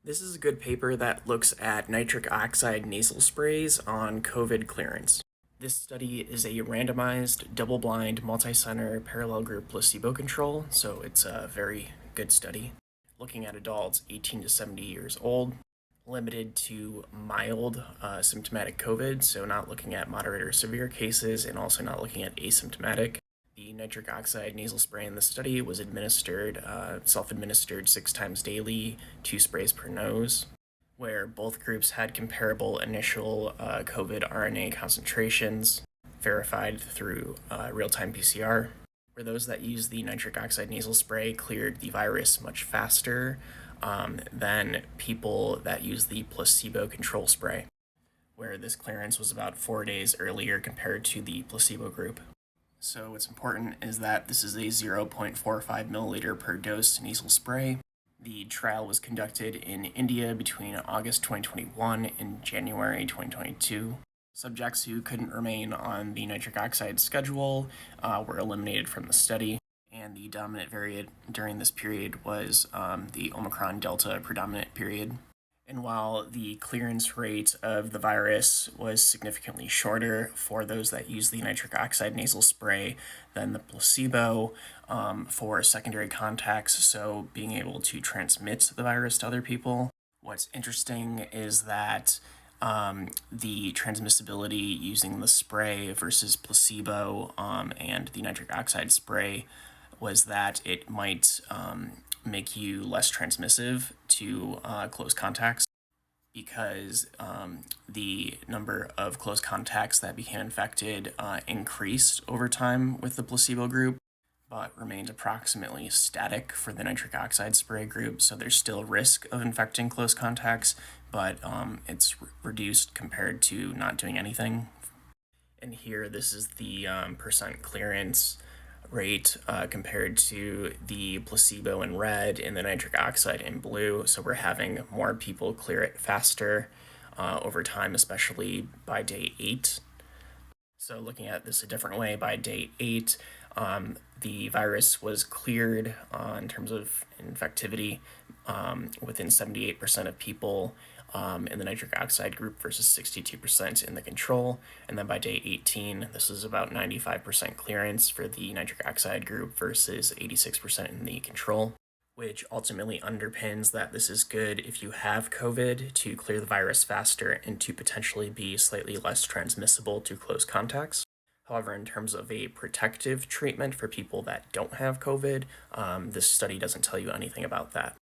This is a good paper that looks at nitric oxide nasal sprays on COVID clearance. This study is a randomized, double-blind, multi-center, parallel group placebo control, so it's a very good study. Looking at adults 18 to 70 years old, limited to mild symptomatic COVID, so not looking at moderate or severe cases, and also not looking at asymptomatic. The nitric oxide nasal spray in the study was administered, self-administered 6 times daily, 2 sprays per nose, where both groups had comparable initial COVID RNA concentrations verified through real-time PCR, where those that used the nitric oxide nasal spray cleared the virus much faster than people that used the placebo control spray, where this clearance was about 4 days earlier compared to the placebo group. So what's important is that this is a 0.45 milliliter per dose nasal spray. The trial was conducted in India between August 2021 and January 2022. Subjects who couldn't remain on the nitric oxide schedule were eliminated from the study, and the dominant variant during this period was the Omicron Delta predominant period. And while the clearance rate of the virus was significantly shorter for those that used the nitric oxide nasal spray than the placebo for secondary contacts, so being able to transmit the virus to other people, what's interesting is that the transmissibility using the spray versus placebo and the nitric oxide spray was that it might make you less transmissive to close contacts, because the number of close contacts that became infected increased over time with the placebo group, but remained approximately static for the nitric oxide spray group. So there's still risk of infecting close contacts, but it's reduced compared to not doing anything. And here, this is the percent clearance rate compared to the placebo in red and the nitric oxide in blue. So we're having more people clear it faster over time, especially by day 8. So looking at this a different way, by day 8, the virus was cleared in terms of infectivity within 78% of people in the nitric oxide group versus 62% in the control. And then by day 18, this is about 95% clearance for the nitric oxide group versus 86% in the control, which ultimately underpins that this is good if you have COVID to clear the virus faster and to potentially be slightly less transmissible to close contacts. However, in terms of a protective treatment for people that don't have COVID, this study doesn't tell you anything about that.